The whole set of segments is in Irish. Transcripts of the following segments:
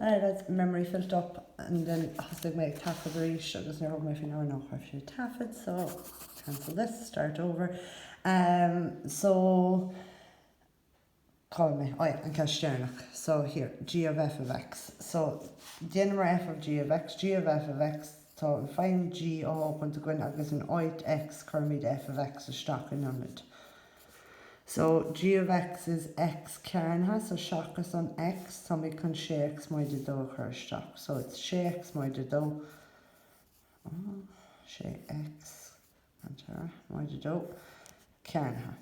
That's memory filled up, and then has to make tap of the reach. Doesn't know if you know if you tap it, so cancel this, start over. So call me. Oh yeah, and Castellanach. So here, g of f of x. So the number f of g of x, so find g open to go in agus an oit x curmid f of x is stock in it. So g of x is x carnha, so shock us on x, so we can share x my do her stock. So it's share x my do. Share x and her my do carnha.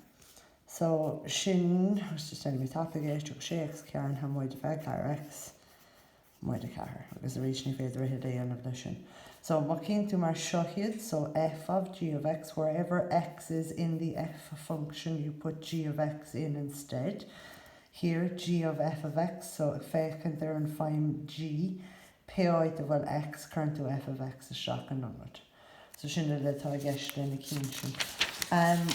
So shin, I was just telling me topic is to share x carnha my de car x my de car. Because the region of the day on of the shin. So what came to my shohid, so f of g of x, wherever x is in the f function, you put g of x in instead. Here, g of f of x, so if I can there and find g, pay out of what x current to f of x is shocking on it. So shouldn't let I guess then the kinship.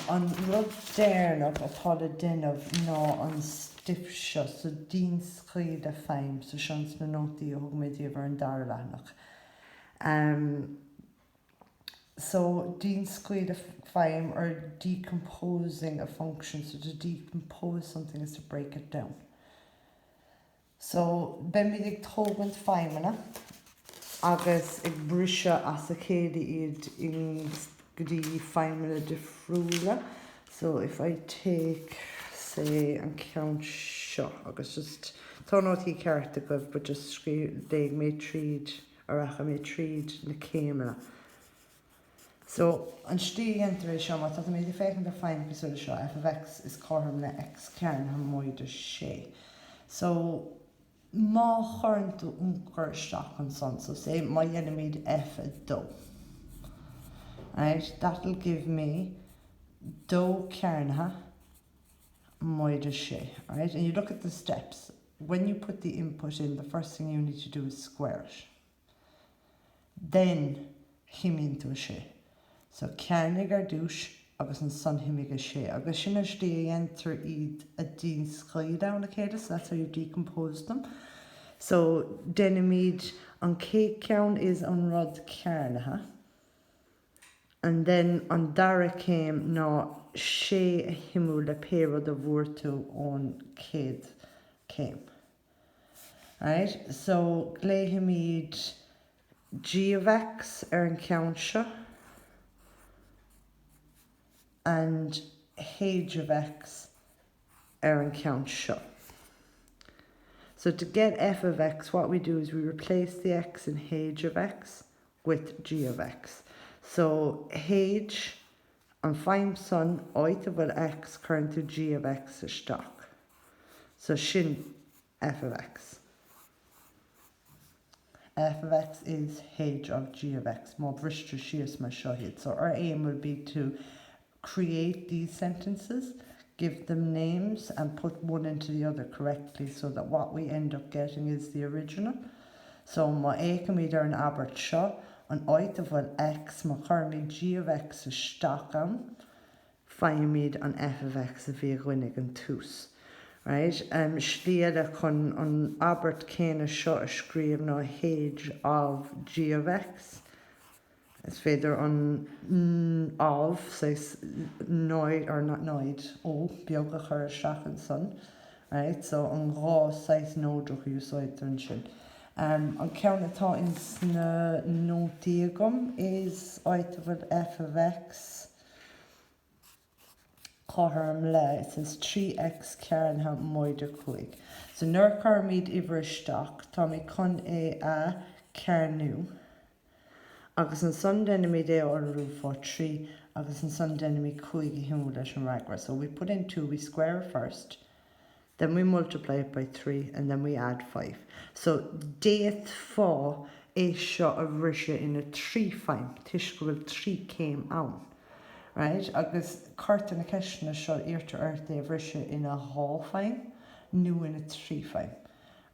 On rub there up a thought of den of no on stiff shot, so Dean screed a fame, so chance the note the hug me the and darlanach. So Dean squared a fame or decomposing a function, so to decompose something is to break it down. So ben we dig togant Feidhmeanna agus ag brisha as a céad iad in gdi Feidhmeanna de frúla. So if I take, say, and count seo, agus just tá not í ceart agah, but just scríb dig me tríd or ach me tríd na céimena. So an stí enter seo má tá mé de fécinn de Feidhmeanna so seo f of x is corm na x cearn ha moid sé. So má chorn to uncar stock on son, so say my enemy f a do. Right, that'll give me do cearnha moid sé. Right, and you look at the steps. When you put the input in, the first thing you need to do is square it. Then him into a sé. So cearnig ar dúis agus an son himig a sé. Agus sin is the enter id a dín scrí down a céad, so that's how you decompose them. So denimid on cake count is on rod cearnha. And then on dara came no sé a himú le péro de vortu on céad came. Right? So gléhimid g of x an count seo and h of x an count seo. So to get f of x, what we do is we replace the x in h of x with g of x. So h and find son oit of x current to g of x is stock. So shin f of x. F of x is h of g of x. More bristol shears my shohid. So our aim would be to create these sentences, give them names and put one into the other correctly so that what we end up getting is the original. So my a can be there an Albert Shaw, an oit of x, my currently g of x is stock on, find me an f of x of a winnig and tus. Right? Sliada con an Albert Kane shot a scream no h of g of x. It's feather on of says noid or not noid oh bioga her shock and son. Right? So on raw size no drug you saw it shin. On count thought in no diagum is out of f of x. It says 3x Karen ha moider quick. So nur carmid iver stock, Tommy con a carnu. Agus an son denimi de or roof for 3, agus an son denimi quick himulash and ragra. So we put in 2, we square first, then we multiply it by 3, and then we add 5. So date 4 is shot of risha in a 3 fine. Tishkul 3 came out. Right, agus carton a question is shot ear to earth they have risha in a hall fine, new in a 3 fine.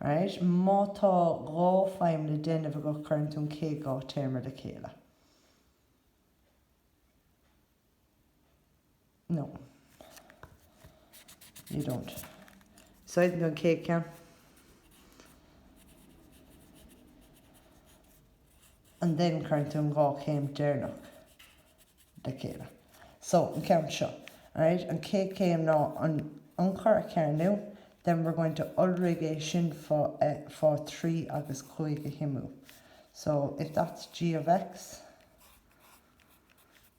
Right, mata raw fine the den of a go current on K go term the Kayla. No, you don't. So I think on K can. and then current an gá céim déirnach de chéile. So an count seo, alright, and cé céim ná an anchor a cearnú, then we're going to ulrigate sin for 3 agus 5 himú. So if that's g of x,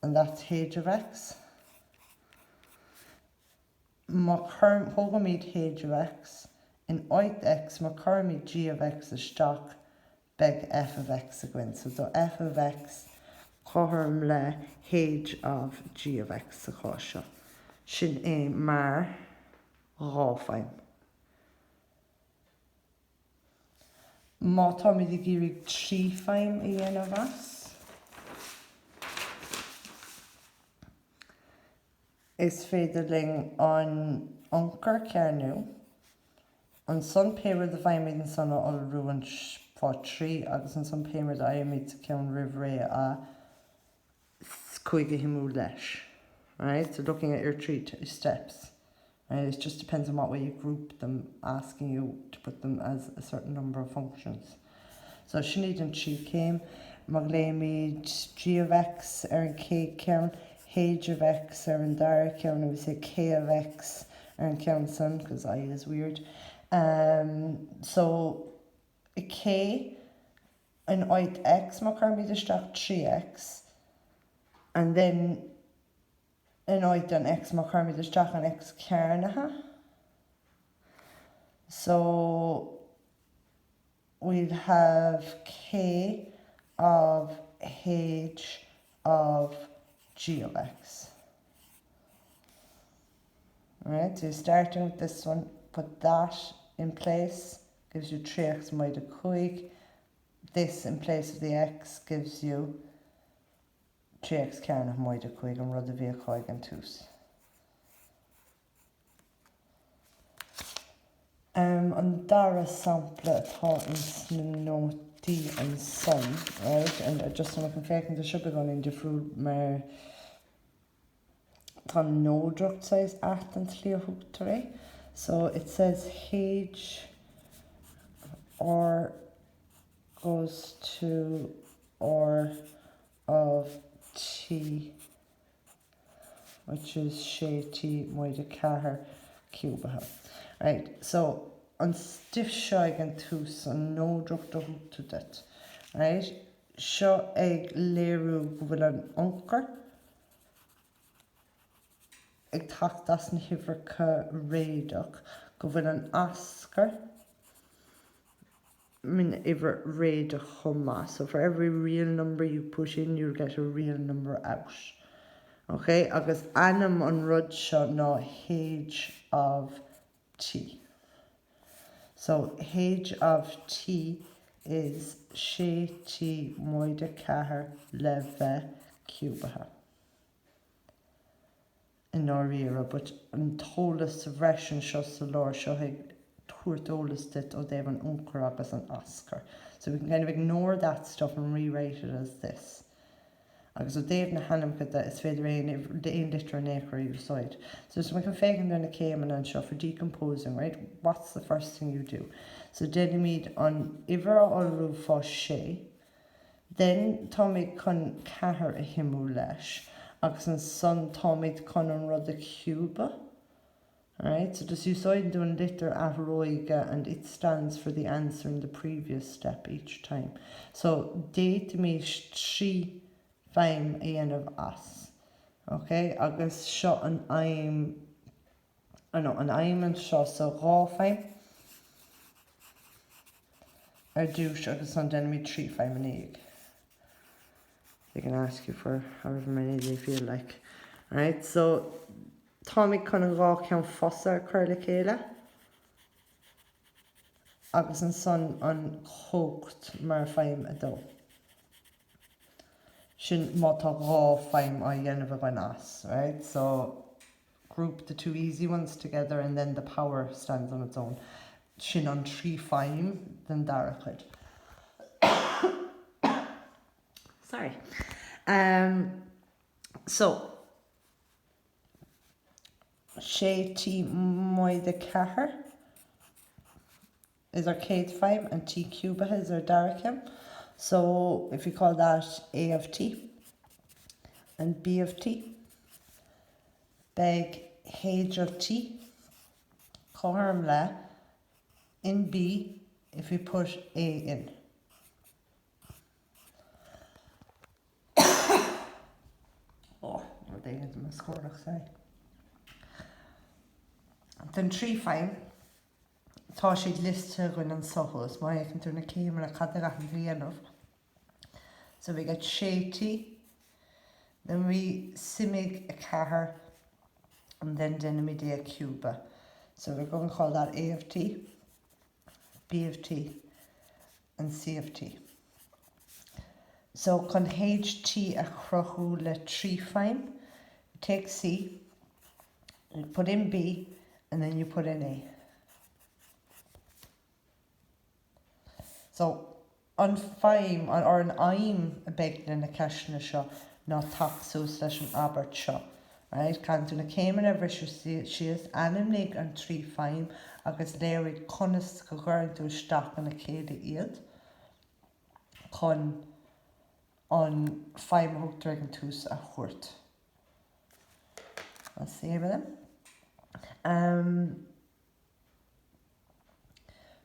and that's h of x, má thógamid h of x, in oit x, má curmid g of x isteach beg f of x again. So the f of x chorm le h of g of x a chosha. Sin é mar ráfeim. Má tá mi di gírig 3 feim I dhéanamh as. Is féidir ling an anchor cearnú. An son péir de feimid an son all ruin fá 3 agus an son péir de aimid sa ceann rivré a 5 himú leis. Right, so looking at your 3 steps. Right, it just depends on what way you group them, asking you to put them as a certain number of functions. So Sinead and she came, Maglamid g of x an k count, h of x an dara count, and we say k of x an count son, because I is weird. So a k an oit x makarmid isteach 3x, and then an oit an x makarmid isteach an x cearnatha. So we'll have k of h of g of x. Alright, so you're starting with this one, put that in place, gives you 3x minus a cuig. This in place of the x gives you 3x cearnach minus a cuig and rud a bhí a chuig an tús. An dara sample atá in snótaí an son, right? And just an an fécinn de siúpa gan in difriúil mar tá nódrucht size at an tríothúachtar. So it says h r goes to r of t, which is sé t minus a cahar cúbatha. Right, so an stiff seo an tús an nódrucht a thúta det. Right, seo ag léirú go bhfuil an anchor ag tacht as an hifracha réadach go bhfuil an ascar min iver réadach chumma. So for every real number you put in, you'll get a real number out. Okay, agus anam an rud seo ná h of t. So h of t is sé t minus a cahar le bheith cúbatha. In áíra, but an tólas bhreisin seo sa lár seo ag tuairteolalas dit ó déobh an úncar agus an ascar. So we can kind of ignore that stuff and rewrite it as this. Agus ó déobh na hanamcha de is féidir ein litre an acre either side. So we can féigeann down the céim an seo for decomposing, right? What's the first thing you do? So denimid an iver orú fá sé, then támid chun cahar a himú leis, agus an son támid chun an rud a cúba. Alright, so just you decide to an litter at roiga, and it stands for the answer in the previous step each time. So date me 3 feim a dhéanamh as. Okay, agus seo an aim, an aim an seo so rá feim ar dúis agus an denimid 3 feim an éig. They can ask you for however many they feel like. Alright, so támid chun an rá ceann fosa chuir le chéile, agus an son an chócht mar feim a dó. Sin má tá rá feim a dhéanamh an as, right? So group the 2 easy ones together and then the power stands on its own. Sin an 3 feim den dara chuid. Sorry. So sé t minus a cahar is our céad feim and t cúbatha is our darachim. So if you call that A of T and B of T, beg H of T, Cormla in B if you put A in. Oh, they had my score, sorry. Then 3 fine. Tá siad liste going an sochos, mai ag an túna céimara cadar an bhíanamh. So we get shady, then we simig a car, and then dynamite a cuba. So we're going to call that A of T, B of T, and C of T. So con HT a crochu le 3 fine, you take C, you put in B, and then you put in A. So on fine or an I'm a big in a question show, not taxu slash an abert show. Right? Can't do a cayman ever she is animig and 3 fine, agus Larry conis go going to stock and a kid yield. Con on 5 hook dragon twos a hurt. Let's see with them.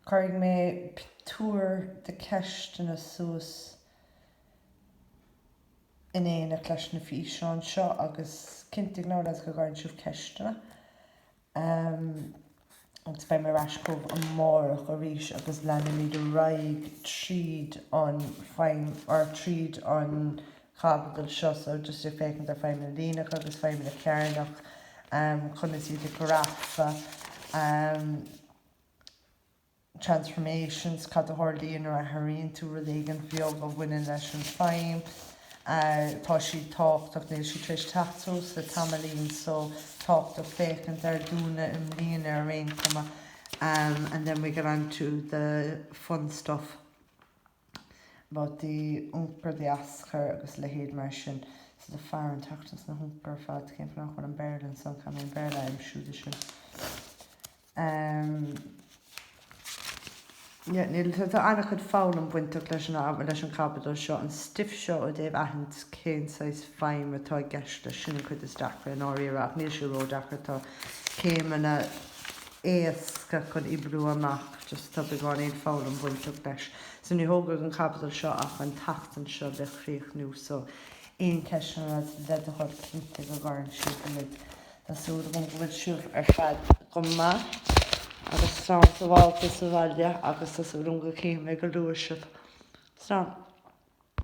Carrying me tour the question of sauce in a question of fish on shot, agus kintig now let's go and shoot question. It's by my rash cove and more or reach agus landing me the right treed on fine or treed on capital shot, so just if I can find a lena agus find the carnock, couldn't see the graph, transformations, cad hordí or a harine to relagan fiog of winning lesson fine. Tá she talked of the she trish taxos the tamalines, so talked of fake and they're doing it in leaner rain comma, and then we get on to the fun stuff about the unker the asker agus lehéid marsin, so the fire and tactics na hunker fad came from one in Berlin, so coming in Berlin I'm sure the should. Yeah, níl tá anna chud fáil an buinte leis an capital shot an stiff shot o Dave ahint céin sais fine atá gceiste sinna chud is dachar an áíach níl sé ró dachar tá céimena éasca chun ibrú amach just tá beáin éon fáil an buinte leis. So ní hógur an capital shot ach an tachtan seo le chríoch nú, so éon ceisina le a chuir cinnte go gáin siúd le Tásúla go bhfuil siúd ar fad go maith. Agus strán sa bháilta sa bhaile agus sa rúnga céim ag go luaisib. Strán.